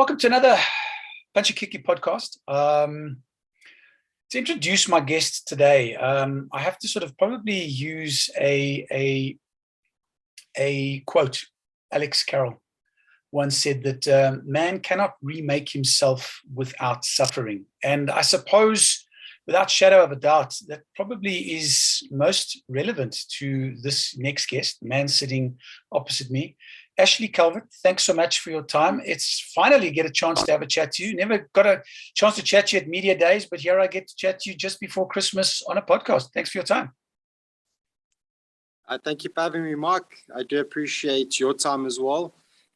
welcome to another Bunch of Kiki podcast. To introduce my guest today, I have to sort of probably use a quote. Alex Carroll once said that man cannot remake himself without suffering. And I suppose, without shadow of a doubt, that probably is most relevant to this next guest, man sitting opposite me. Ashley Calvert, thanks so much for your time. It's finally get a chance to have a chat to you. Never got a chance to chat to you at media days, but here I get to chat to you just before Christmas on a podcast. Thanks for your time. Thank you for having me, Mark. I do appreciate your time as well,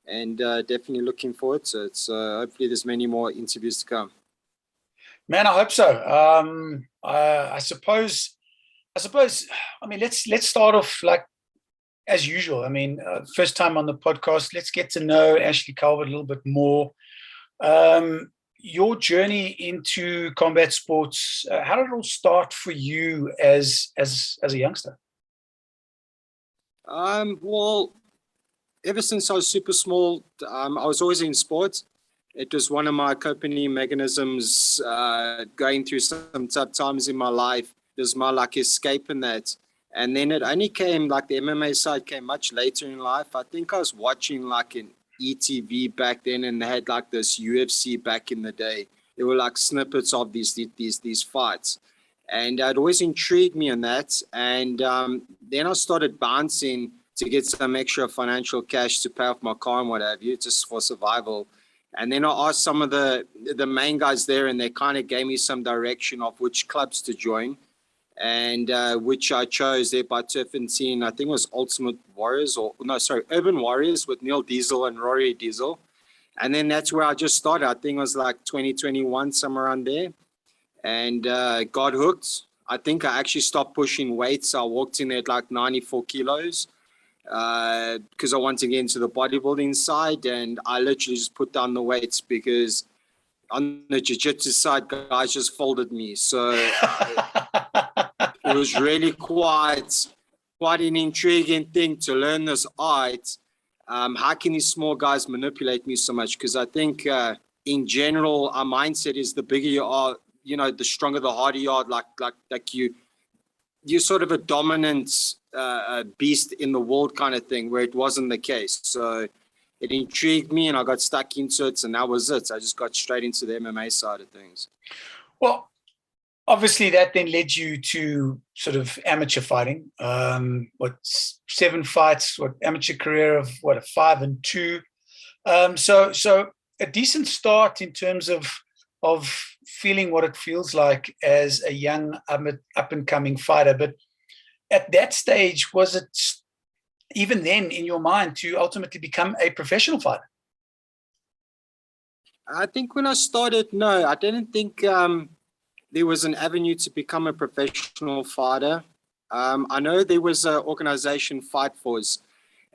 and definitely looking forward to it. So hopefully there's many more interviews to come. Man, I hope so. I suppose. I mean, let's start off like as usual. I mean, first time on the podcast. Let's get to know Ashley Calvert a little bit more. Your journey into combat sports. How did it all start for you as a youngster? Well, ever since I was super small, I was always in sports. It was one of my coping mechanisms going through some tough times in my life. It was my escape in that. And then it only came, the MMA side came much later in life. I think I was watching an ETV back then, and they had this UFC back in the day. There were snippets of these fights. And it always intrigued me in that. And then I started bouncing to get some extra financial cash to pay off my car and what have you, just for survival. And then I asked some of the main guys there, and they kind of gave me some direction of which clubs to join, and which I chose there by Turf and Teen. I think it was Urban Warriors with Neil Diesel and Rory Diesel. And then that's where I just started. I think it was 2021, somewhere around there. And got hooked. I think I actually stopped pushing weights. I walked in there at 94 kilos because I wanted to get into the bodybuilding side, and I literally just put down the weights because on the jiu-jitsu side, guys just folded me. So it was really quite an intriguing thing to learn this art. How can these small guys manipulate me so much? Because I think in general, our mindset is the bigger you are, the stronger, the harder you are. You're sort of a dominant beast in the world kind of thing, where it wasn't the case. So it intrigued me, and I got stuck into it, and that was it. I just got straight into the MMA side of things. Well, obviously that then led you to sort of amateur fighting. 7 fights? Amateur career of a 5-2. So a decent start in terms of feeling what it feels like as a young up-and-coming fighter. But at that stage, was it even then in your mind to ultimately become a professional fighter? I think when I started, no, I didn't think there was an avenue to become a professional fighter. I know there was an organization, Fight Force,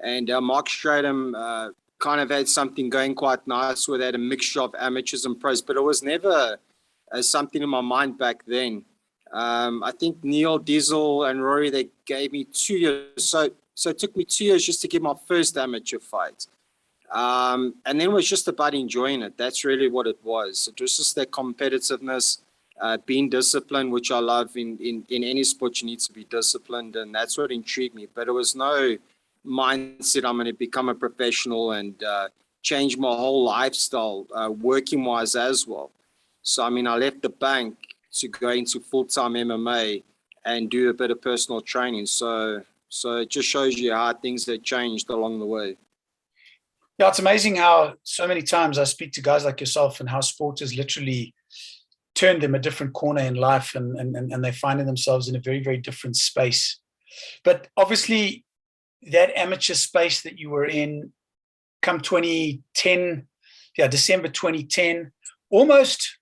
and Mark Stradham kind of had something going quite nice where they had a mixture of amateurs and pros, but it was never something in my mind back then. I think Neil Diesel and Rory, they gave me 2 years. So it took me 2 years just to get my first amateur fight. And then it was just about enjoying it. That's really what it was. It was just that competitiveness, being disciplined, which I love. In any sport, you need to be disciplined, and that's what intrigued me. But it was no mindset I'm going to become a professional and change my whole lifestyle, working-wise as well. So, I mean, I left the bank to go into full-time MMA and do a bit of personal training. So it just shows you how things have changed along the way. Yeah, it's amazing how so many times I speak to guys like yourself and how sport has literally turned them a different corner in life, and they're finding themselves in a very, very different space. But obviously that amateur space that you were in come 2010, December 2010, almost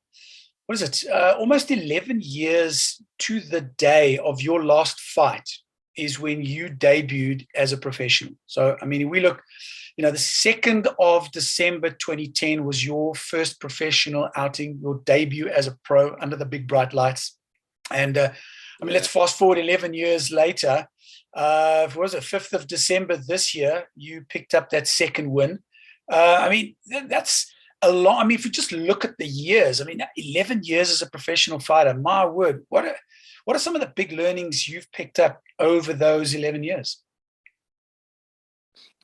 11 years to the day of your last fight is when you debuted as a professional. So, I mean, we look, the 2nd of December 2010 was your first professional outing, your debut as a pro under the big bright lights. And let's fast forward 11 years later. What was it, 5th of December this year, you picked up that second win. That's a lot. I mean, if you just look at the years, I mean, 11 years as a professional fighter, my word, what are some of the big learnings you've picked up over those 11 years?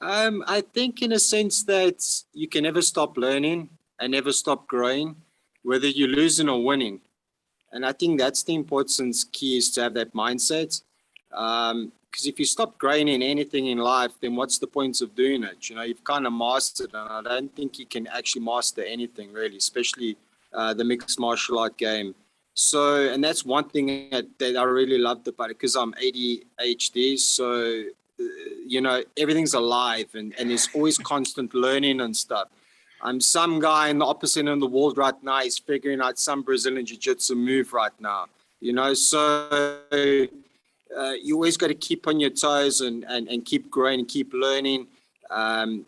I think in a sense that you can never stop learning and never stop growing, whether you're losing or winning. And I think that's the importance key, is to have that mindset. Because if you stop growing in anything in life, then what's the point of doing it? You know, you've kind of mastered, and I don't think you can actually master anything really, especially the mixed martial art game. So, and that's one thing that I really loved about it, because I'm ADHD. So, you know, everything's alive, and there's always constant learning and stuff. I'm some guy in the opposite end of the world right now. He's figuring out some Brazilian jiu-jitsu move right now, you know. So you always got to keep on your toes and keep growing and keep learning,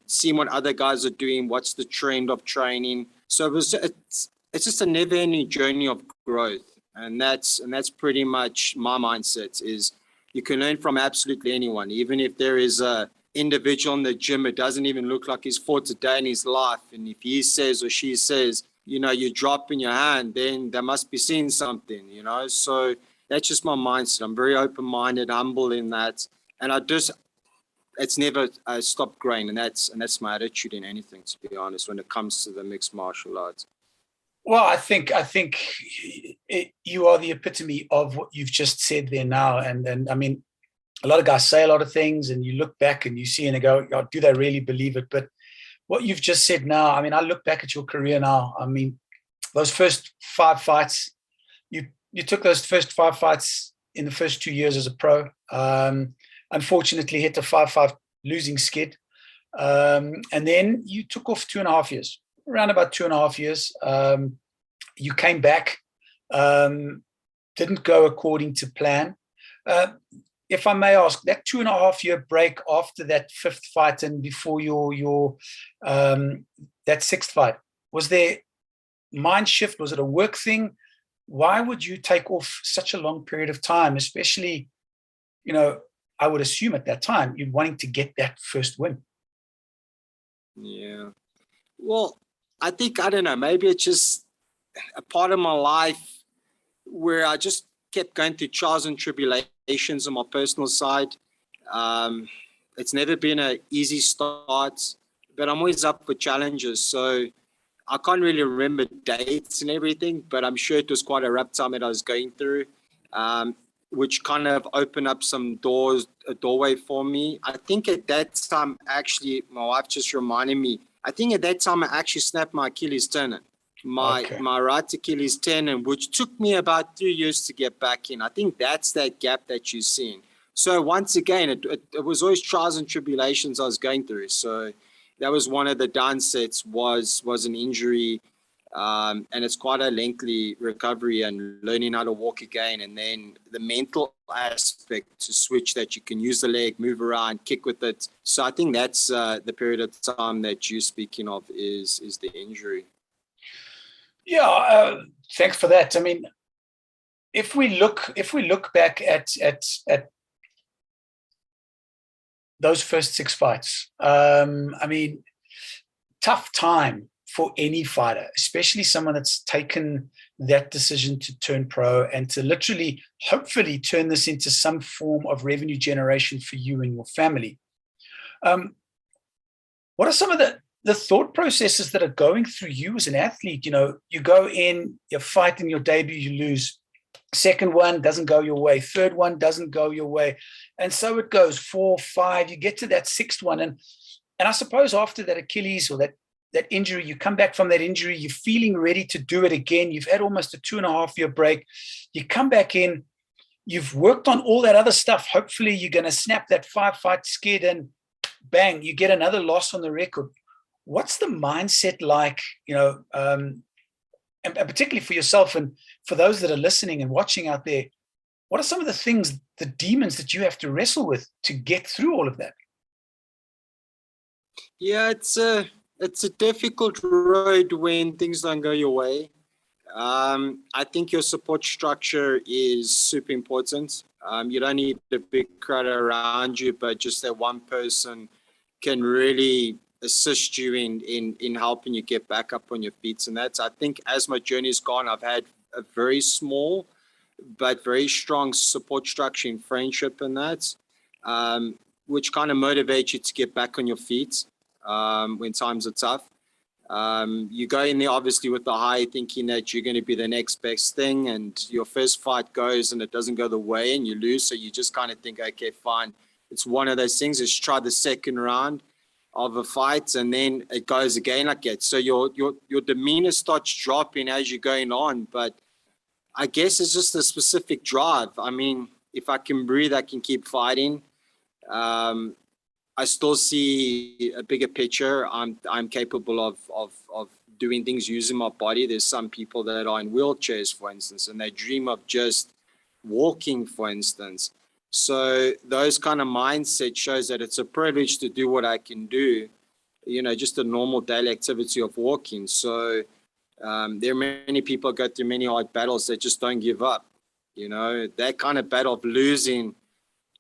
seeing what other guys are doing, what's the trend of training. So it's just a never-ending journey of growth, and that's pretty much my mindset. Is you can learn from absolutely anyone, even if there is a individual in the gym, it doesn't even look like he's fought a day in his life, and if he says or she says, you know, you drop in your hand, then they must be seeing something, you know. So that's just my mindset. I'm very open-minded, humble in that, and it's never stopped growing, and that's my attitude in anything, to be honest, when it comes to the mixed martial arts. Well, I think you are the epitome of what you've just said there now, and I mean, a lot of guys say a lot of things, and you look back and you see and they go, oh, do they really believe it? But what you've just said now, I mean, I look back at your career now. I mean, those first 5 fights, you took those first 5 fights in the first 2 years as a pro. Unfortunately, hit the 5-5 losing skid. And then you took off 2.5 years, around about 2.5 years. You came back, didn't go according to plan. If I may ask, that 2.5-year break after that 5th fight and before your that 6th fight, was there mind shift? Was it a work thing? Why would you take off such a long period of time, especially, you know, I would assume at that time you're wanting to get that first win? Yeah. Well, I think, I don't know, maybe it's just a part of my life where I just kept going through trials and tribulations on my personal side. It's never been an easy start, but I'm always up for challenges. So I can't really remember dates and everything, but I'm sure it was quite a rough time that I was going through, which kind of opened up some doors, a doorway for me. I think at that time, actually, my wife just reminded me, I think at that time I actually snapped my Achilles tendon. My right Achilles tendon, which took me about 3 years to get back in. I think that's that gap that you're seeing. So once again, it was always trials and tribulations I was going through. So that was one of the downsets, was an injury, and it's quite a lengthy recovery and learning how to walk again. And then the mental aspect to switch, that you can use the leg, move around, kick with it. So I think that's the period of time that you're speaking of is the injury. Yeah, thanks for that. I mean, if we look back at those first 6 fights, I mean, tough time for any fighter, especially someone that's taken that decision to turn pro and to literally, hopefully, turn this into some form of revenue generation for you and your family. What are some of the thought processes that are going through you as an athlete? You know, you go in, you fight in your debut, you lose. Second one doesn't go your way. Third one doesn't go your way. And so it goes 4, 5, you get to that 6th one. And I suppose after that Achilles or that injury, you come back from that injury, you're feeling ready to do it again. You've had almost a 2.5-year break. You come back in, you've worked on all that other stuff. Hopefully you're going to snap that 5-fight skid and bang, you get another loss on the record. What's the mindset like, you know, and particularly for yourself and for those that are listening and watching out there? What are some of the things, the demons that you have to wrestle with to get through all of that? Yeah, it's a difficult road when things don't go your way. I think your support structure is super important. You don't need a big crowd around you, but just that one person can really assist you in helping you get back up on your feet. And that's, I think, as my journey has gone, I've had a very small but very strong support structure in friendship and that, which kind of motivates you to get back on your feet when times are tough. You go in there obviously with the high thinking that you're going to be the next best thing, and your first fight goes and it doesn't go the way and you lose. So you just kind of think, okay, fine. It's one of those things. Let's try the second round of a fight, and then it goes again like that. So your demeanor starts dropping as you're going on. But I guess it's just a specific drive. I mean, if I can breathe, I can keep fighting. I still see a bigger picture. I'm capable of doing things using my body. There's some people that are in wheelchairs, for instance, and they dream of just walking, for instance. So those kind of mindset shows that it's a privilege to do what I can do, just a normal daily activity of walking. So there are many people go through many hard battles that just don't give up. That kind of battle of losing,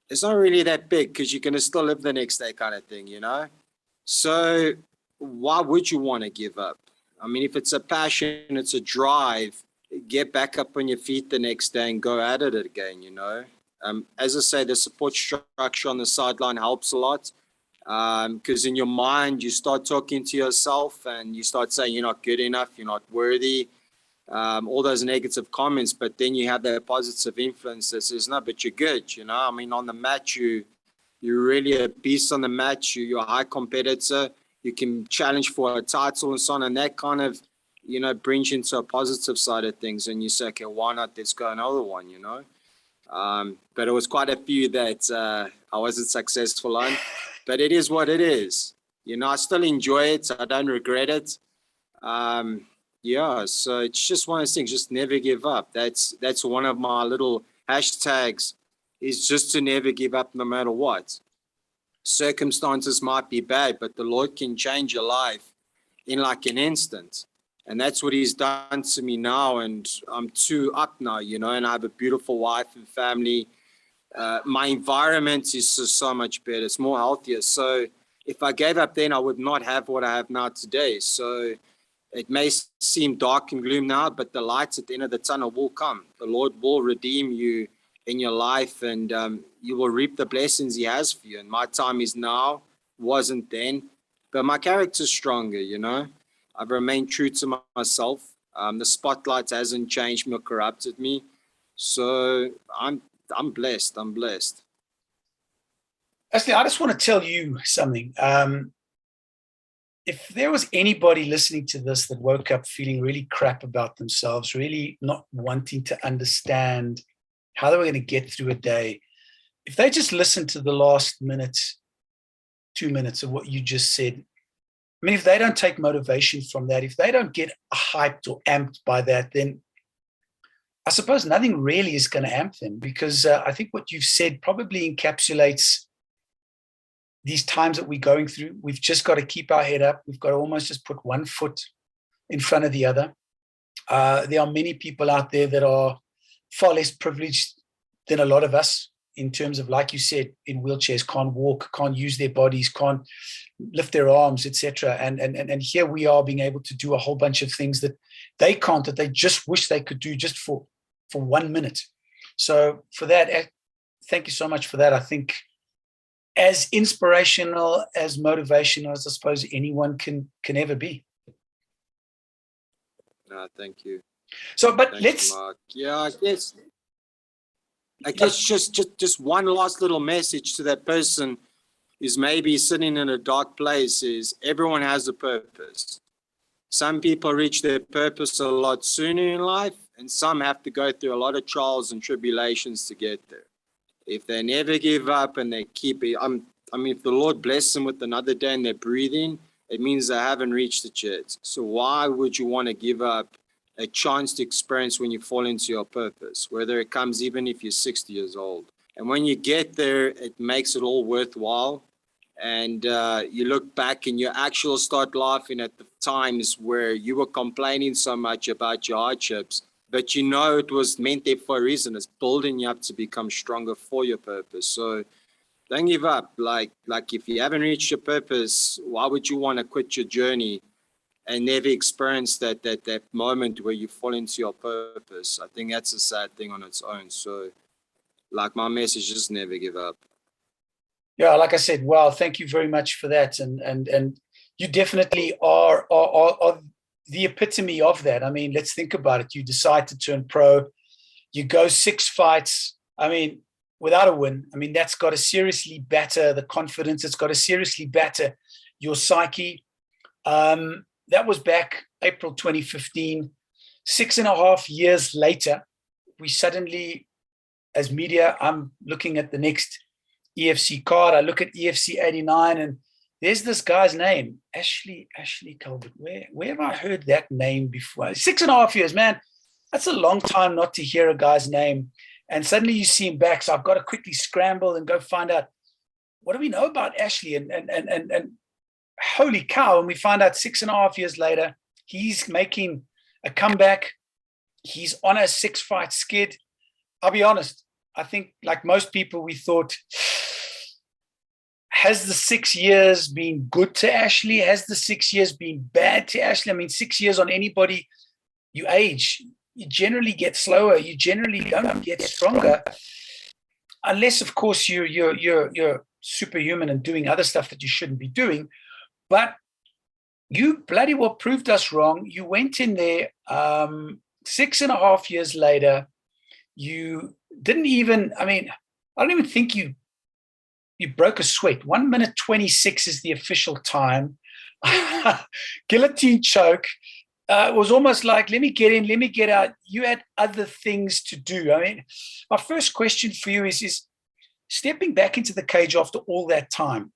it's not really that big because you're going to still live the next day kind of thing, So why would you want to give up? I mean, if it's a passion, it's a drive, get back up on your feet the next day and go at it again, As I say, the support structure on the sideline helps a lot because in your mind, you start talking to yourself and you start saying you're not good enough, you're not worthy, all those negative comments. But then you have that positive influence that says, no, but you're good, I mean, on the match, you're really a beast on the match. You're a high competitor. You can challenge for a title and so on. And that kind of, brings you into a positive side of things. And you say, okay, why not? Let's go another one, But it was quite a few that I wasn't successful on. But it is what it is. I still enjoy it. I don't regret it. So it's just one of those things. Just never give up. That's one of my little hashtags, is just to never give up no matter what. Circumstances might be bad, but the Lord can change your life in like an instant. And that's what he's done to me now. And I'm 2 up now, and I have a beautiful wife and family. My environment is so much better. It's more healthier. So if I gave up then, I would not have what I have now today. So it may seem dark and gloom now, but the lights at the end of the tunnel will come. The Lord will redeem you in your life, and you will reap the blessings he has for you. And my time is now, wasn't then. But my character's stronger, I've remained true to myself. The spotlight hasn't changed me or corrupted me. So I'm blessed. I'm blessed. Ashley, I just want to tell you something. If there was anybody listening to this that woke up feeling really crap about themselves, really not wanting to understand how they were going to get through a day, if they just listened to the last 2 minutes of what you just said, I mean, if they don't take motivation from that, if they don't get hyped or amped by that, then I suppose nothing really is going to amp them, because I think what you've said probably encapsulates these times that we're going through. We've just got to keep our head up. We've got to almost just put one foot in front of the other. There are many people out there that are far less privileged than a lot of us in terms of, like you said, in wheelchairs, can't walk, can't use their bodies, can't lift their arms, etc. And here we are being able to do a whole bunch of things that they can't, that they just wish they could do just for 1 minute. So for that, thank you so much for that. I think as inspirational, as motivational as I suppose anyone can ever be. Thank you. So, but Thanks, let's. Mark. Yeah, I guess just one last little message to that person is maybe sitting in a dark place is everyone has a purpose. Some people reach their purpose a lot sooner in life, and some have to go through a lot of trials and tribulations to get there. If they never give up and they keep it, if the Lord bless them with another day and they're breathing, it means they haven't reached it yet. So why would you want to give up a chance to experience when you fall into your purpose, whether it comes even if you're 60 years old? And when you get there, it makes it all worthwhile. And you look back and you actually start laughing at the times where you were complaining so much about your hardships, but it was meant there for a reason. It's building you up to become stronger for your purpose. So Don't give up. Like if you haven't reached your purpose, why would you want to quit your journey and never experience that moment where you fall into your purpose? I think that's a sad thing on its own. So, like, my message is never give up. Yeah, like I said, wow, thank you very much for that. And you definitely are the epitome of that. I mean, let's think about it. You decide to turn pro, you go 6 fights. I mean, without a win. I mean, that's got to seriously batter the confidence. It's got to seriously batter your psyche. That was back April 2015. 6.5 years later, we suddenly, as media, I'm looking at the next EFC card. I look at EFC 89, and there's this guy's name, Ashley Calvert. Where have I heard that name before? 6.5 years, man. That's a long time not to hear a guy's name. And suddenly you see him back. So I've got to quickly scramble and go find out, what do we know about Ashley? And holy cow, and we find out 6.5 years later, he's making a comeback. He's on a 6-fight skid. I'll be honest. I think, like most people, we thought, has the 6 years been good to Ashley? Has the 6 years been bad to Ashley? I mean, 6 years on anybody, you age. You generally get slower. You generally don't get stronger, unless, of course, you're superhuman and doing other stuff that you shouldn't be doing. But you bloody well proved us wrong. You went in there 6.5 years later. You didn't even, I mean, I don't even think you broke a sweat. 1 minute 26 is the official time. Guillotine choke. It was almost like, let me get in, let me get out. You had other things to do. I mean, my first question for you is stepping back into the cage after all that time,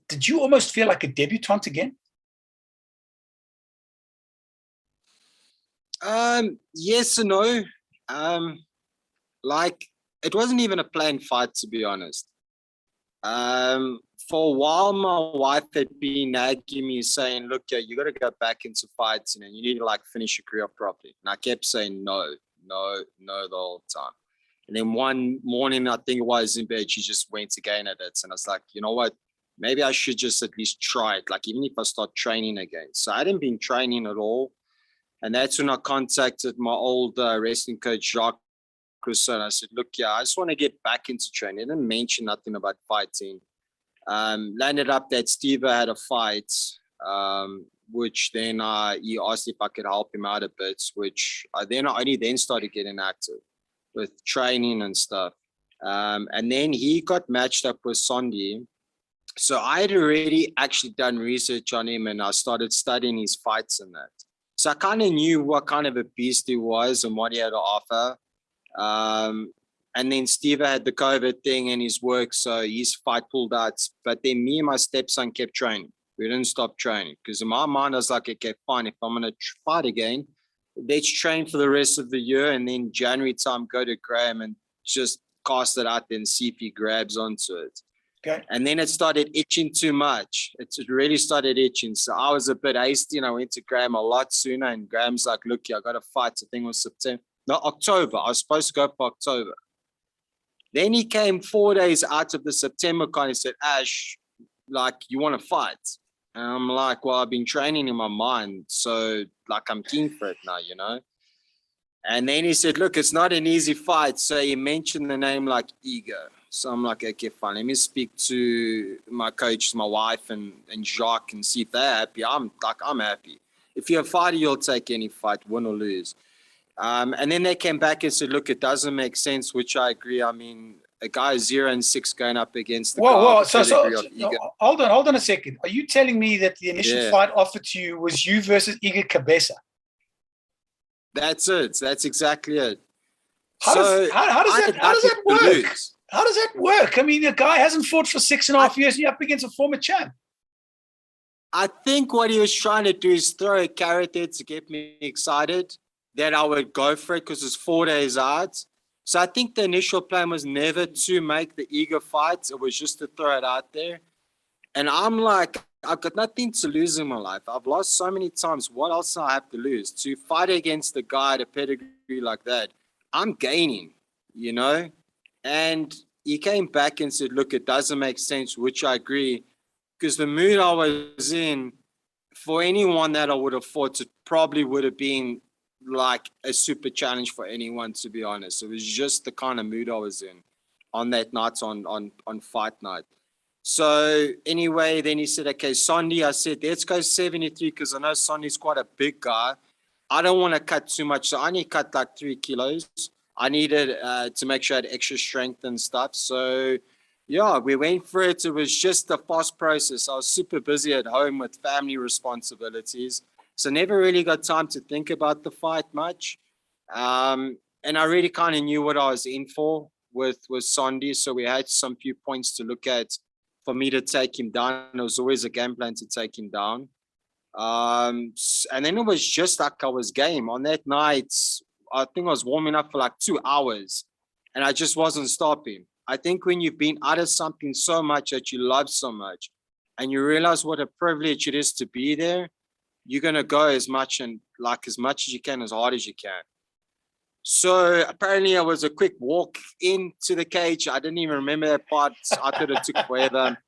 did you almost feel like a debutante again? Yes and no. Like, it wasn't even a planned fight, to be honest. For a while, my wife had been nagging me, saying, look, yeah, you got to go back into fights, and you need to, like, finish your career properly. And I kept saying no the whole time. And then one morning, I think it was in bed, she just went again at it. And I was like, you know what? Maybe I should just at least try it, like, even if I start training again. So I hadn't been training at all. And that's when I contacted my old wrestling coach, Jacques. And I said, look, yeah, I just want to get back into training. I didn't mention nothing about fighting. Landed up that Steve had a fight, which then he asked if I could help him out a bit, which I only then started getting active with training and stuff. And then he got matched up with Sondi. So I had already actually done research on him, and I started studying his fights and that. So I kind of knew what kind of a beast he was and what he had to offer. And then Steve had the COVID thing in his work, so his fight pulled out. But then me and my stepson kept training. We didn't stop training because in my mind I was like, okay, fine. If I'm gonna fight again, let's train for the rest of the year, and then January time go to Graham and just cast it out there and see if he grabs onto it. Okay. And then it started itching too much. It really started itching. So I was a bit hasty, and I went to Graham a lot sooner. And Graham's like, look, I got a fight. I think it was September. No, October. I was supposed to go for October. Then he came 4 days out of the September con and said, Ash, like, you want to fight? And I'm like, well, I've been training in my mind. So, like, I'm keen for it now, you know? And then he said, look, it's not an easy fight. So he mentioned the name like Ego. So I'm like, okay, fine. Let me speak to my coach, my wife, and Jacques and see if they're happy. I'm happy. If you're a fighter, you'll take any fight, win or lose. And then they came back and said, look, it doesn't make sense, which I agree. I mean, a guy 0-6 going up against the Whoa. guy. So hold on a second. Are you telling me that the initial fight offered to you was you versus Igor Cabeza? That's it. That's exactly it. How does that work? How does that work? I mean, the guy hasn't fought for 6.5 years, and you're up against a former champ. I think what he was trying to do is throw a carrot there to get me excited that I would go for it because it's 4 days out. So I think the initial plan was never to make the Ego fight. It was just to throw it out there. And I'm like, I've got nothing to lose in my life. I've lost so many times. What else do I have to lose? To fight against a guy at a pedigree like that, I'm gaining, you know? And he came back and said, look, it doesn't make sense, which I agree, because the mood I was in, for anyone that I would have fought, it probably would have been like a super challenge for anyone, to be honest. It was just the kind of mood I was in on that night, on fight night. So anyway, then he said, okay, Sondi, I said, let's go 73 because I know Sondi's quite a big guy. I don't want to cut too much. So I only cut like 3 kilos. I needed to make sure I had extra strength and stuff. So yeah, we went for it. It was just a fast process. I was super busy at home with family responsibilities. So never really got time to think about the fight much. And I really kind of knew what I was in for with Sondi. So we had some few points to look at for me to take him down. It was always a game plan to take him down. And then it was just like I was game. On that night, I think I was warming up for like 2 hours and I just wasn't stopping. I think when you've been out of something so much that you love so much and you realize what a privilege it is to be there, you're going to go as much and like as much as you can, as hard as you can. So apparently it was a quick walk into the cage. I didn't even remember that part. I thought it took forever.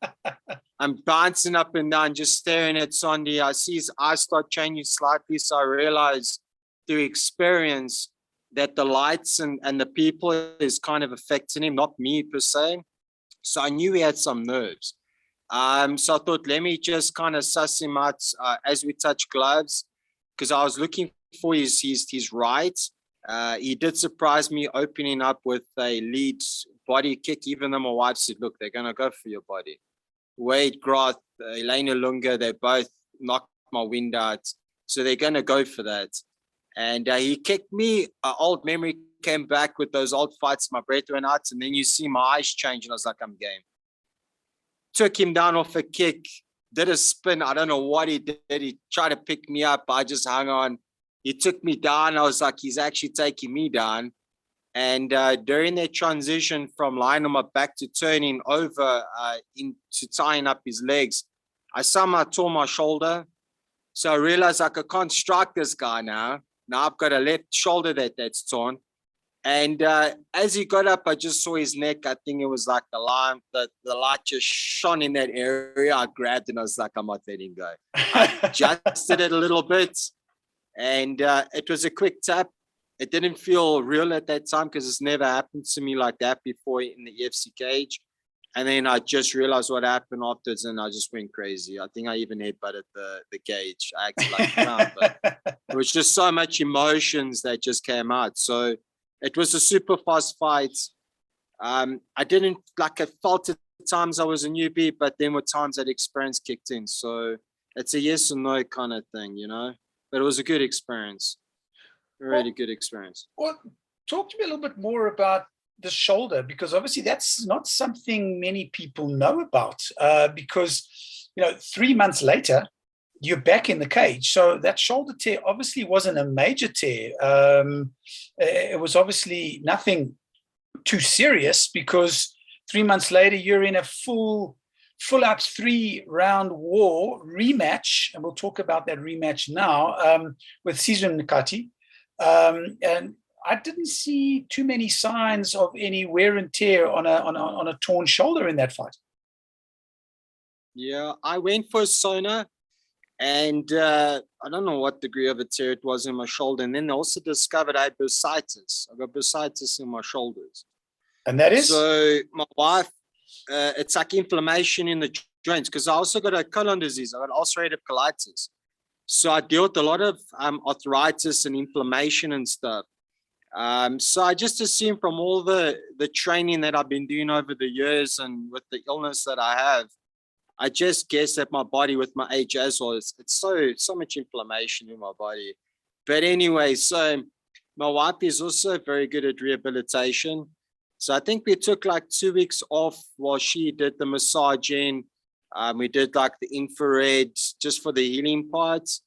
I'm bouncing up and down, just staring at Sondi. I see his eyes start changing slightly. So I realized through experience that the lights and the people is kind of affecting him, not me per se. So I knew he had some nerves. So I thought, let me just kind of suss him out as we touch gloves, because I was looking for his right. He did surprise me opening up with a lead body kick, even though my wife said, look, they're going to go for your body. Wade Groth, Elena Lunga, they both knocked my wind out. So they're going to go for that. And he kicked me. Old memory came back with those old fights. My breath went out. And then you see my eyes change. And I was like, I'm game. Took him down off a kick. Did a spin. I don't know what he did. He tried to pick me up. I just hung on. He took me down. I was like, he's actually taking me down. And during that transition from lying on my back to turning over into tying up his legs, I somehow tore my shoulder. So I realized like I can't strike this guy now. Now I've got a left shoulder that's torn. And as he got up, I just saw his neck. I think it was like the light just shone in that area. I grabbed it and I was like, I'm not letting go. I adjusted it a little bit. And it was a quick tap. It didn't feel real at that time because it's never happened to me like that before in the EFC cage. And then I just realized what happened afterwards and I just went crazy. I think I even headbutted the cage. I acted like a clown, but it was just so much emotions that just came out. So it was a super fast fight. I didn't like, I felt at times I was a newbie, but then with times that experience kicked in. So it's a yes or no kind of thing, you know, but it was a good experience. A really good experience. Well, talk to me a little bit more about the shoulder, because obviously that's not something many people know about, because, you know, 3 months later, you're back in the cage. So that shoulder tear obviously wasn't a major tear. It was obviously nothing too serious because 3 months later, you're in a full out 3-round war rematch. And we'll talk about that rematch now with Cesar Nakati. And I didn't see too many signs of any wear and tear on a torn shoulder in that fight. Yeah, I went for a sonar and I don't know what degree of a tear it was in my shoulder. And then they also discovered I had bursitis. I got bursitis in my shoulders. And that is? So my wife, it's like inflammation in the joints because I also got a colon disease. I got ulcerative colitis. So I deal with a lot of arthritis and inflammation and stuff. So I just assume from all the training that I've been doing over the years and with the illness that I have, I just guess that my body with my age as well, it's so much inflammation in my body. But anyway, so my wife is also very good at rehabilitation. So I think we took like 2 weeks off while she did the massaging. We did like the infrared just for the healing parts.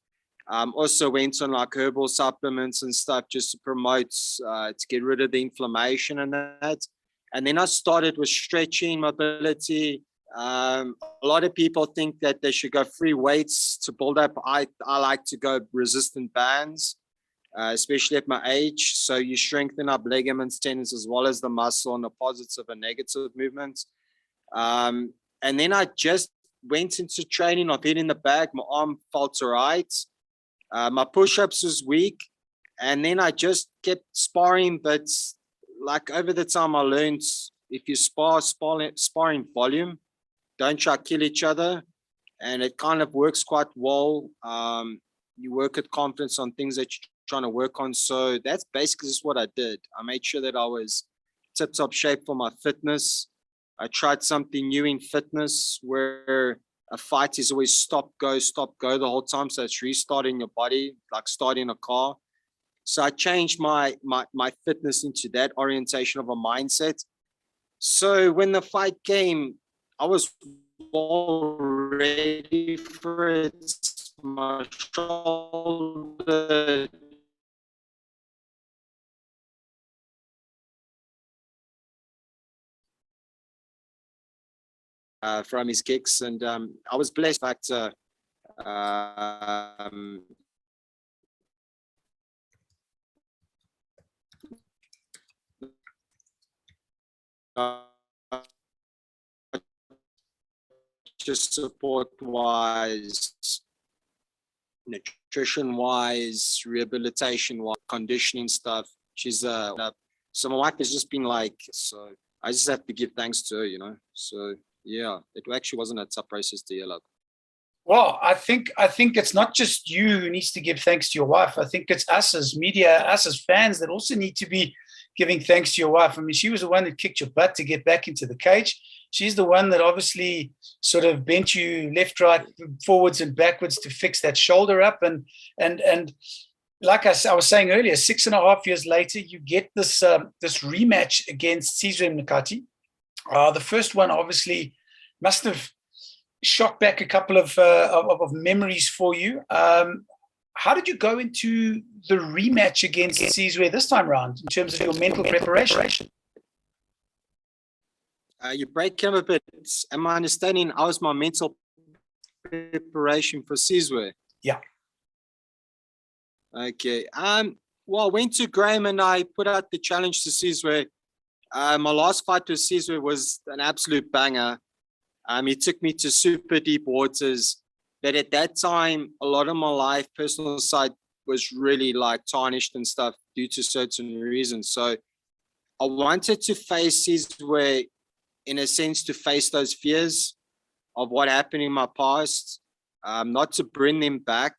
Also went on like herbal supplements and stuff just to promote, to get rid of the inflammation and that. And then I started with stretching, mobility. A lot of people think that they should go free weights to build up. I like to go resistant bands. especially at my age. So you strengthen up ligaments, tendons, as well as the muscle on the positive and negative movements. And then I just went into training. I've hit in the bag. My arm felt all right. My push-ups was weak. And then I just kept sparring. But like over the time, I learned if you sparring volume, don't try to kill each other. And it kind of works quite well. You work at confidence on things that you're trying to work on. So that's basically just what I did. I made sure that I was tip-top shape for my fitness. I tried something new in fitness where a fight is always stop, go the whole time. So it's restarting your body, like starting a car. So I changed my fitness into that orientation of a mindset. So when the fight came, I was all ready for it. My shoulder from his kicks, and I was blessed back to just support wise, nutrition wise, rehabilitation wise, conditioning stuff. She's so my wife has just been like, so I just have to give thanks to her, you know. So yeah, it actually wasn't a tough process to heal up. Well, I think it's not just you who needs to give thanks to your wife. I think it's us as media, us as fans that also need to be giving thanks to your wife. I mean, she was the one that kicked your butt to get back into the cage. She's the one that obviously sort of bent you left, right, forwards, and backwards to fix that shoulder up. And like I was saying earlier, 6.5 years later, you get this this rematch against Sizwe Mnakati. The first one obviously must have shot back a couple of memories for you. How did you go into the rematch against Sizwe this time around in terms of your mental preparation? You break up a bit. Am I understanding how was my mental preparation for Sizwe? Yeah. Okay. Well, I went to Graham and I put out the challenge to Sizwe. My last fight with Sizwe was an absolute banger. He took me to super deep waters. But at that time, a lot of my life, personal side was really like tarnished and stuff due to certain reasons. So I wanted to face Sizwe, in a sense, to face those fears of what happened in my past, not to bring them back,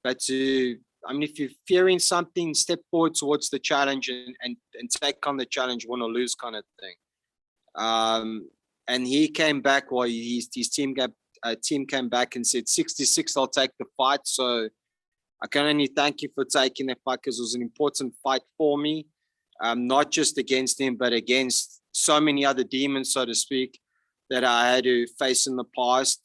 but to, I mean, if you're fearing something, step forward towards the challenge and take on the challenge, win or lose kind of thing. And he came back, well, his team came back and said, 66, I'll take the fight. So I can only thank you for taking the fight because it was an important fight for me, not just against him, but against so many other demons, so to speak, that I had to face in the past.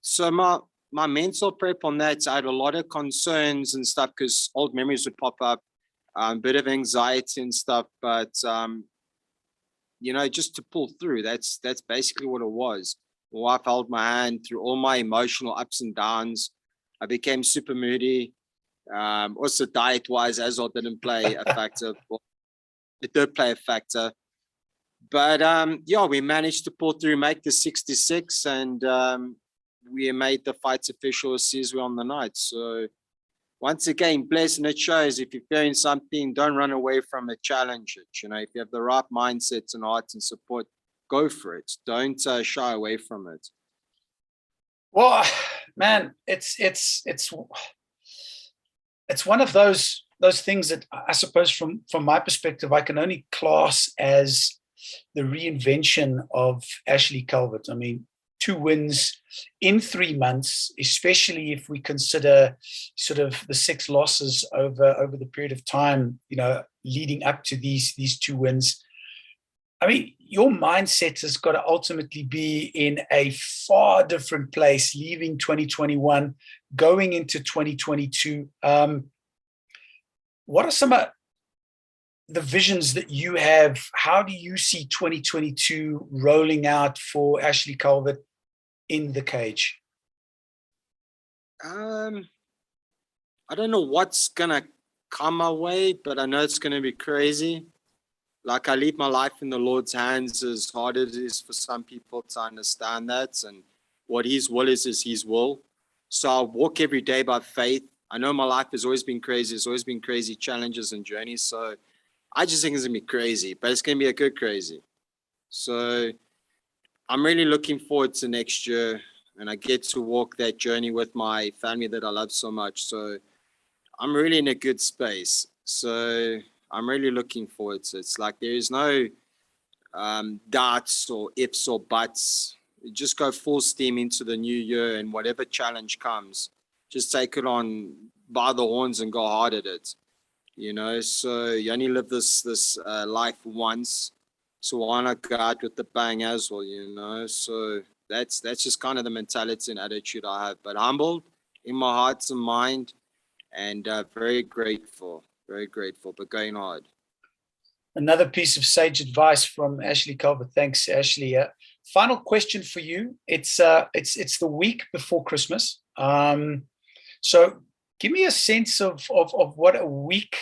So my mental prep on that, I had a lot of concerns and stuff because old memories would pop up, a bit of anxiety and stuff, but you know, just to pull through. That's basically what it was. My wife held my hand through all my emotional ups and downs. I became super moody. Also diet-wise, as well, didn't play a factor. Well, it did play a factor. But yeah, we managed to pull through, make the 66, and we made the fights official with Sizwe on the night. So once again, blessed, and it shows if you're fearing something, don't run away from it, challenge it. You know, if you have the right mindsets and heart and support, go for it. Don't shy away from it. Well, man, it's one of those things that I suppose from my perspective, I can only class as the reinvention of Ashley Calvert. I mean, 2 wins in 3 months, especially if we consider sort of the 6 losses over the period of time, you know, leading up to these 2 wins. I mean, your mindset has got to ultimately be in a far different place, leaving 2021, going into 2022. What are some of the visions that you have? How do you see 2022 rolling out for Ashley Calvert in the cage? I don't know what's gonna come my way, but I know it's going to be crazy. Like, I leave my life in the Lord's hands, as hard as it is for some people to understand that. And what his will is his will. So I walk every day by faith. I know my life has always been crazy. There's always been crazy challenges and journeys. So I just think it's going to be crazy, but it's going to be a good crazy. So I'm really looking forward to next year, and I get to walk that journey with my family that I love so much. So I'm really in a good space. So I'm really looking forward to it. It's like there is no doubts or ifs or buts. You just go full steam into the new year, and whatever challenge comes, just take it on by the horns and go hard at it. So you only live this life once, so why not go out with the bang as well? So that's just kind of the mentality and attitude I have, but humbled in my heart and mind, and very grateful, but going hard. Another piece of sage advice from Ashley Calvert. Thanks, Ashley. Final question for you. It's the week before Christmas. So give me a sense of what a week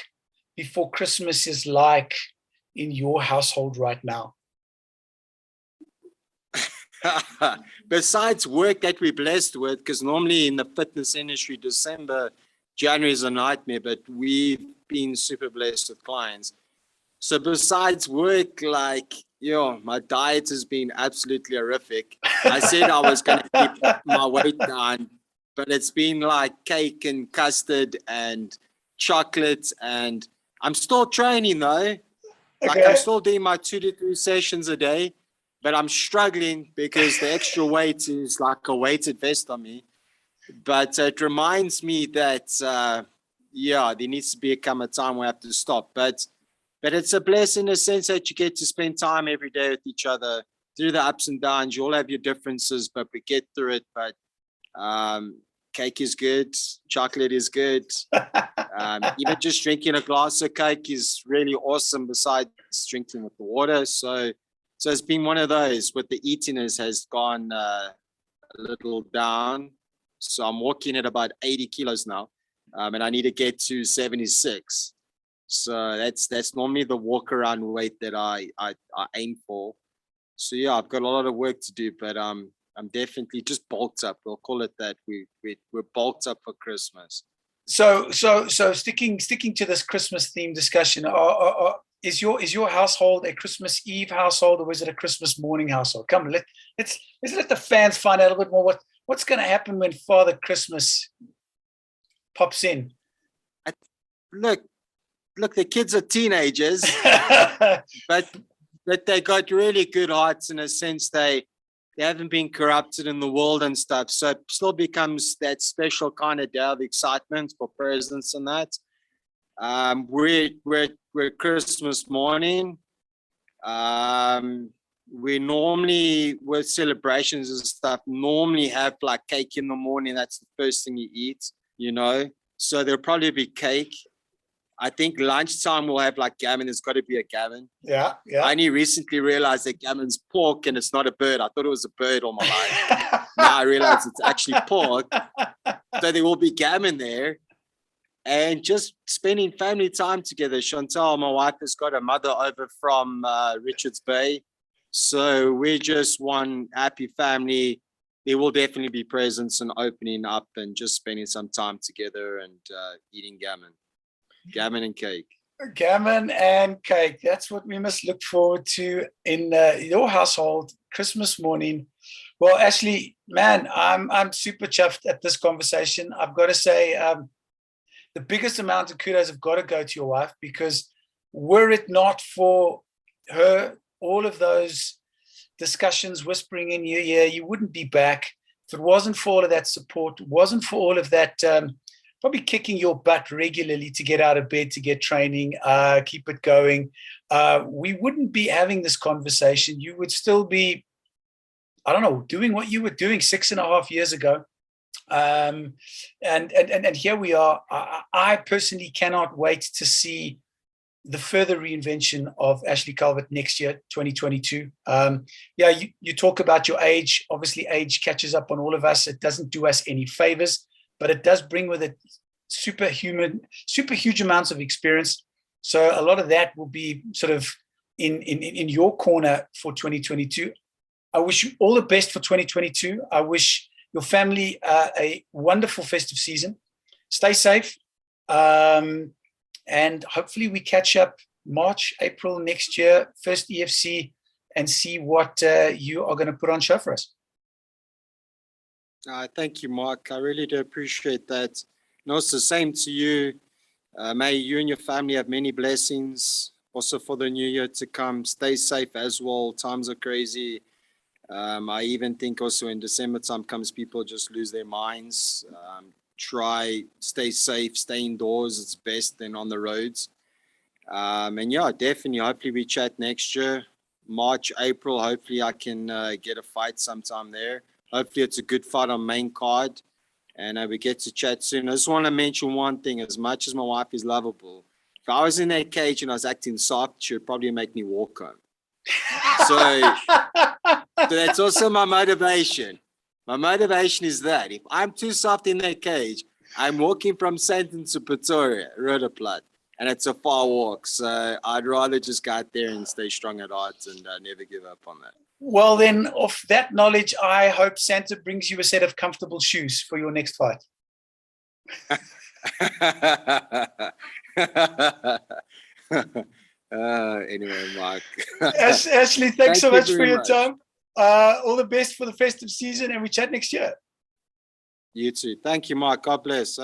before Christmas is like in your household right now. Besides work that we're blessed with, because normally in the fitness industry, December, January is a nightmare, but we've been super blessed with clients. So besides work, my diet has been absolutely horrific. I said I was going to keep my weight down, but it's been like cake and custard and chocolate, and I'm still training though. Like, I'm still doing my 2 to 3 sessions a day, but I'm struggling because the extra weight is like a weighted vest on me. But it reminds me that, there needs to become a time where I have to stop. But it's a blessing in the sense that you get to spend time every day with each other through the ups and downs. You all have your differences, but we get through it. But cake is good. Chocolate is good. Even just drinking a glass of cake is really awesome besides drinking with the water. So it's been one of those, with the eatiness has gone a little down. So I'm walking at about 80 kilos now, and I need to get to 76. So that's normally the walk around weight that I aim for. So yeah, I've got a lot of work to do, but I'm definitely just bulked up. We'll call it that. We're bulked up for Christmas. So sticking to this Christmas theme discussion, is your household a Christmas Eve household, or is it a Christmas morning household? Come on, let's let the fans find out a little bit more what's going to happen when Father Christmas pops in. Look, the kids are teenagers, but they got really good hearts in a sense. They haven't been corrupted in the world and stuff. So it still becomes that special kind of day of excitement for presents and that. We're Christmas morning. We normally, with celebrations and stuff, normally have like cake in the morning. That's the first thing you eat, So there'll probably be cake. I think lunchtime we'll have like gammon. There's got to be a gammon. Yeah. I only recently realized that gammon's pork and it's not a bird. I thought it was a bird all my life. Now I realize it's actually pork. So there will be gammon there. And just spending family time together. Chantal, my wife, has got her mother over from Richards Bay. So we're just one happy family. There will definitely be presents and opening up and just spending some time together and eating gammon. Gammon and cake. Gammon and cake. That's what we must look forward to in your household, Christmas morning. Well, Ashley, man, I'm super chuffed at this conversation. I've got to say, the biggest amount of kudos have got to go to your wife, because were it not for her, all of those discussions whispering in your ear, you wouldn't be back. If it wasn't for all of that support, wasn't for all of that, probably kicking your butt regularly to get out of bed, to get training, keep it going, we wouldn't be having this conversation. You would still be, I don't know, doing what you were doing 6.5 years ago. And here we are. I personally cannot wait to see the further reinvention of Ashley Calvert next year, 2022. You talk about your age. Obviously, age catches up on all of us. It doesn't do us any favors, but it does bring with it super huge amounts of experience. So a lot of that will be sort of in your corner for 2022. I wish you all the best for 2022. I wish your family a wonderful festive season. Stay safe. And hopefully we catch up March, April next year, first EFC, and see what you are going to put on show for us. Thank you, Mark. I really do appreciate that. And also, same to you. May you and your family have many blessings. Also for the new year to come. Stay safe as well. Times are crazy. I even think also in December time comes, people just lose their minds. Try, stay safe, stay indoors. It's best than on the roads. And yeah, definitely. Hopefully we chat next year, March, April. Hopefully I can get a fight sometime there. Hopefully it's a good fight on main card, and we get to chat soon. I just want to mention one thing. As much as my wife is lovable, if I was in that cage and I was acting soft, she would probably make me walk home. So that's also my motivation. My motivation is that if I'm too soft in that cage, I'm walking from Sandton to Pretoria, Rudderplat, and it's a far walk. So I'd rather just go out there and stay strong at heart and never give up on that. Well, then, off that knowledge, I hope Santa brings you a set of comfortable shoes for your next fight. Anyway, Mark. Ashley, thanks so much for your time. All the best for the festive season, and we chat next year. You too. Thank you, Mark. God bless.